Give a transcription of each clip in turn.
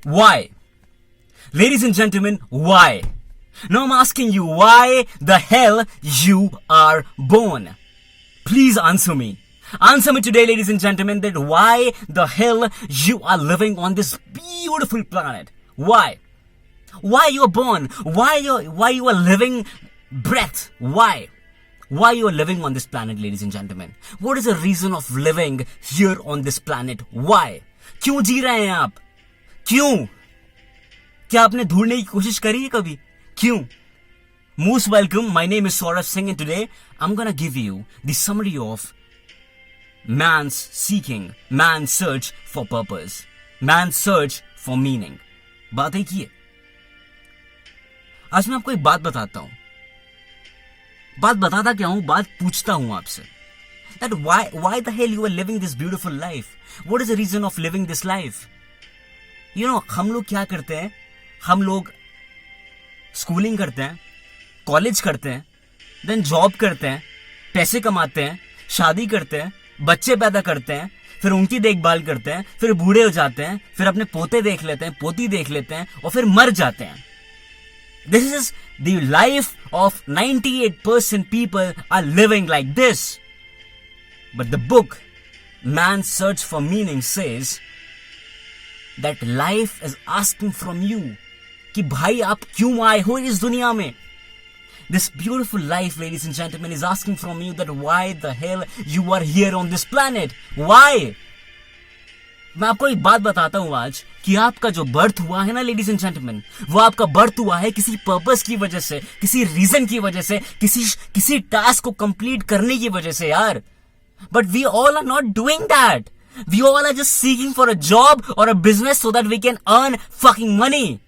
Why? Ladies and gentlemen, why? Now I'm asking you, why the hell you are born? Please answer me. Answer me today, ladies and gentlemen, that why the hell you are living on this beautiful planet? Why? Why you are born? Why you are living breath? Why? Why you are living on this planet, ladies and gentlemen? What is the reason of living here on this planet? Why? क्यों जी रहे हैं आप? क्यों? क्या आपने ढूंढने की कोशिश करी है कभी? क्यों? Most welcome. My name is Saurav Singh and today I'm gonna give you the summary of man's seeking, man's search for purpose, man's search for meaning. बात एक ही है. आज मैं आपको एक बात बताता हूं. बात बताता क्या हूं? बात पूछता हूं आपसे. That why the hell you are living this beautiful life? What is the reason of living this life? You know, हम लोग क्या करते हैं? हम लोग स्कूलिंग करते हैं, कॉलेज करते हैं, देन जॉब करते हैं, पैसे कमाते हैं, शादी करते हैं, बच्चे पैदा करते हैं, फिर उनकी देखभाल करते हैं, फिर बूढ़े हो जाते हैं, फिर अपने पोते देख लेते हैं, पोती देख लेते हैं और फिर मर जाते हैं. This is the life of 98% people are living like this. But the book, Man's Search for Meaning, says that life is asking from you कि भाई आप क्यों आए हो इस दुनिया में? This beautiful life, ladies and gentlemen, is asking from you that why the hell you are here on this planet? Why? मैं आपको एक बात बताता हूं आज कि आपका जो बर्थ हुआ है ना, लेडीज एंड जेंटलमैन, वो आपका बर्थ हुआ है किसी पर्पस की वजह से, किसी रीजन की वजह से, किसी टास्क को कंप्लीट करने की वजह से यार. But we all are not doing that. We all are just seeking for a job or a business so that we can earn fucking money.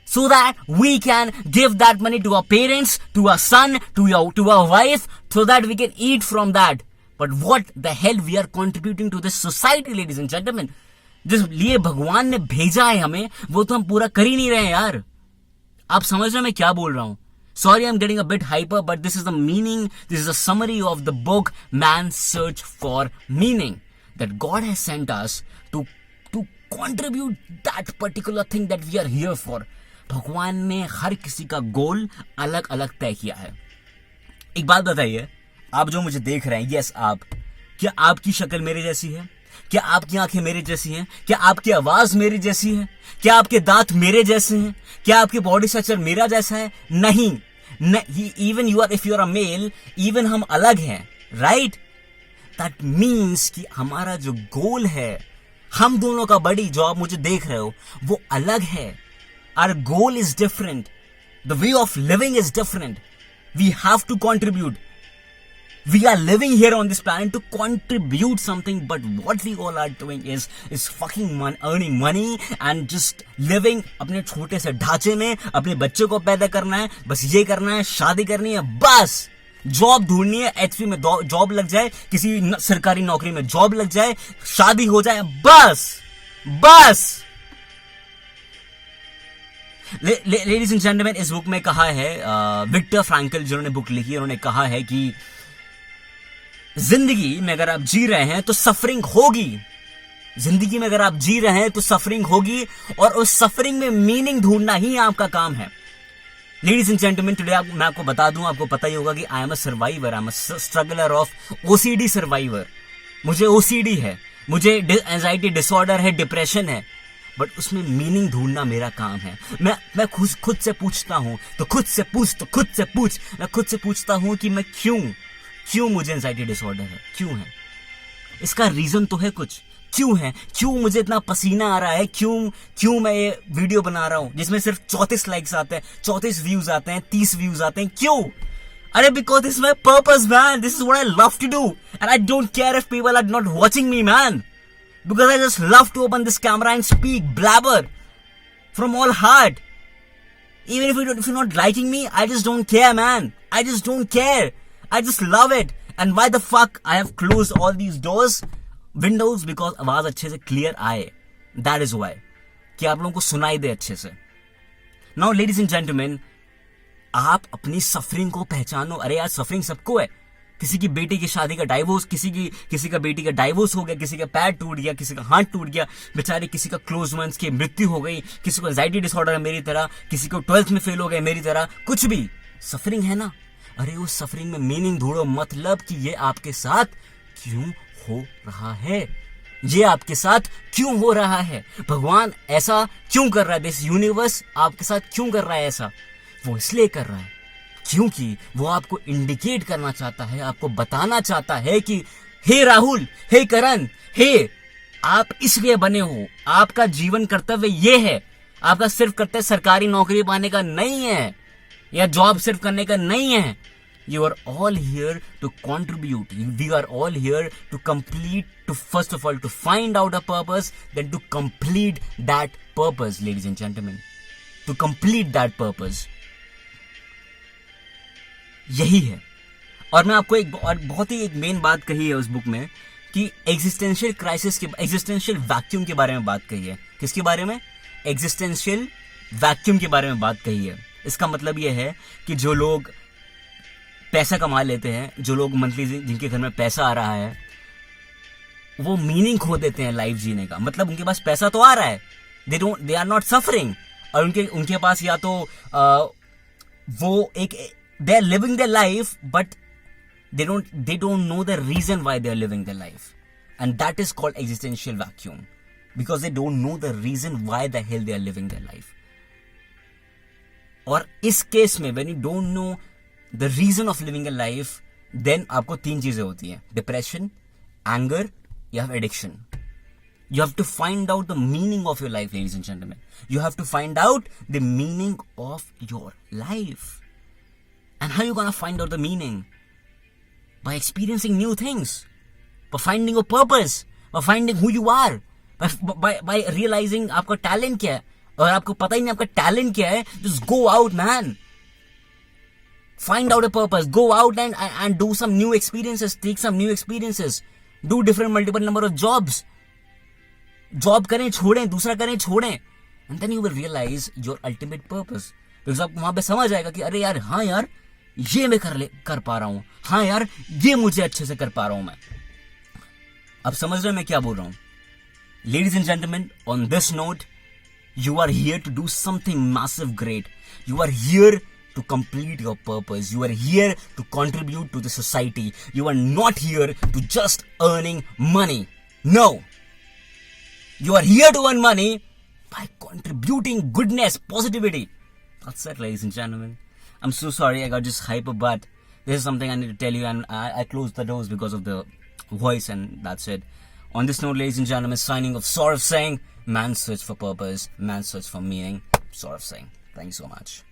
So that we can give that money to our parents, to our son, to our wife, so that we can eat from that. But what the hell we are contributing to this society, ladies and gentlemen? जिस लिए भगवान ने भेजा है हमें, वो तो हम पूरा कर ही नहीं रहे हैं यार. आप समझ रहे हैं मैं क्या बोल रहा हूं? Sorry, I'm getting a bit hyper, but this is the meaning, this is a summary of the book, Man's Search for Meaning, that God has sent us to contribute that particular thing that we are here for. भगवान ने हर किसी का गोल अलग अलग तय किया है. एक बात बताइए, आप जो मुझे देख रहे हैं, यस आप, क्या आपकी शक्ल मेरे जैसी है? क्या आपकी आंखें मेरे जैसी हैं? क्या आपकी आवाज मेरी जैसी है? क्या आपके दांत मेरे जैसे हैं? क्या आपकी बॉडी स्ट्रक्चर मेरा जैसा है? नहीं. Even if you are a male, even हम अलग हैं, राइट? दैट मीन्स कि हमारा जो गोल है, हम दोनों का बड़ी, जो आप मुझे देख रहे हो, वो अलग है. Our goal is different. The way of living is different. We have to contribute. We are living here on this planet to contribute something, but what we all are doing is fucking earning money and just living अपने छोटे से ढांचे में, अपने बच्चे को पैदा करना है, बस ये करना है, शादी करनी है, बस जॉब ढूंढनी है, एचपी में जॉब लग जाए, किसी सरकारी नौकरी में जॉब लग जाए, शादी हो जाए, बस. लेडीज एंड जेंटलमैन, इस बुक में कहा है, विक्टर फ्रैंकल जिन्होंने बुक लिखी, उन्होंने कहा है कि जिंदगी में अगर आप जी रहे हैं तो सफरिंग होगी. जिंदगी में अगर आप जी रहे हैं तो सफरिंग होगी, और उस सफरिंग में मीनिंग ढूंढना ही आपका काम है. लेडीज एंड जेंटलमैन, टुडे मैं आपको बता दूं, आपको पता ही होगा कि I am a survivor, I am a struggler of OCD survivor. मुझे ओसीडी है, मुझे एंजाइटी डिसऑर्डर है, डिप्रेशन है, बट उसमें मीनिंग ढूंढना मेरा काम है. मैं खुद से पूछता हूं, तो खुद से पूछ. मैं खुद से पूछता हूं कि मैं क्यों मुझे एंजाइटी डिसऑर्डर है, क्यों है? इसका रीजन तो है कुछ. क्यों है? क्यों मुझे इतना पसीना आ रहा है? क्यों मैं ये वीडियो बना रहा हूं जिसमें सिर्फ 34 लाइक्स आते हैं, 34 व्यूज आते हैं, 30 व्यूज आते हैं? क्यों? अरे because this is my purpose man. This is what I love to do and I don't care if people are not watching me man. Because I just love to open this camera and speak, blabber from all heart. Even if you're not liking me, I just don't care, man. I just don't care. I just love it. And why the fuck I have closed all these windows? Because आवाज अच्छे से clear आए. That is why. कि आप लोगों को सुनाई दे अच्छे से. Now, ladies and gentlemen, आप अपनी सफरिंग को पहचानो. अरे यार, सफरिंग सबको है. किसी की बेटी की शादी का डाइवोर्स, किसी का बेटी का डाइवोर्स हो गया, किसी का पैर टूट गया, किसी का हाथ टूट गया, बेचारे किसी का क्लोज वंस की मृत्यु हो गई, किसी को एंजाइटी डिसऑर्डर है मेरी तरह, किसी को 12th में फेल हो गए मेरी तरह, कुछ भी सफरिंग है ना। अरे उस सफरिंग में मीनिंग ढूंढो, मतलब कि ये आपके साथ क्यों हो रहा है, ये आपके साथ क्यों हो रहा है, भगवान ऐसा क्यों कर रहा है, दिस यूनिवर्स आपके साथ क्यों कर रहा है ऐसा। वो इसलिए कर रहा है क्योंकि वो आपको इंडिकेट करना चाहता है, आपको बताना चाहता है कि हे राहुल, हे करण, हे आप इसलिए बने हो, आपका जीवन कर्तव्य ये है, आपका सिर्फ कर्तव्य सरकारी नौकरी पाने का नहीं है या जॉब सिर्फ करने का नहीं है। You are all here to contribute. We are all here to complete, to first of all to find out a purpose, then to complete that purpose, ladies and gentlemen. To complete that purpose. यही है। और मैं आपको एक और बहुत ही एक main बात कही है उस बुक में कि एग्जिस्टेंशियल क्राइसिस के, एग्जिस्टेंशियल वैक्यूम के बारे में बात कही है। किसके बारे में? एग्जिस्टेंशियल वैक्यूम के बारे में बात कही है। इसका मतलब यह है कि जो लोग पैसा कमा लेते हैं, जो लोग मंथली जिनके घर में पैसा आ रहा है, वो मीनिंग खो देते हैं लाइफ जीने का। मतलब उनके पास पैसा तो आ रहा है, दे आर नॉट सफरिंग, और उनके पास या तो वो एक they are living their life but they don't know the reason why they are living their life, and that is called existential vacuum, because they don't know the reason why the hell they are living their life. और इस case में when you don't know the reason of living a life, then आपको 3 चीजें होती हैं, depression, anger या addiction. You have to find out the meaning of your life, ladies and gentlemen. You have to find out the meaning of your life. And how are you going to find out the meaning? By experiencing new things, by finding your purpose, by finding who you are, by realizing आपका talent क्या है, और आपको पता ही नहीं आपका talent क्या है, just go out, man. Find out a purpose, go out and do some new experiences, take some new experiences, do different multiple number of jobs. Job करें छोड़ें, दूसरा करें छोड़ें, and then you will realize your ultimate purpose. Because आपको वहां पे समझ आएगा कि अरे यार, हाँ यार, ये मैं कर पा रहा हूं, हाँ यार, ये मुझे अच्छे से कर पा रहा हूं मैं। अब समझ रहे हैं मैं क्या बोल रहा हूं? Ladies and gentleman, on this note, you are here to do something massive great. You are here to complete your purpose. You are here to contribute to the society. You are not here to just earning money. No. You are here to earn money by contributing goodness, positivity. That's it, ladies and gentlemen. I'm so sorry I got just hyper, but this is something I need to tell you, and I closed the doors because of the voice, and that's it. On this note, ladies and gentlemen, signing off, Saurav saying, man search for purpose, man search for meaning. Saurav saying, thank you so much.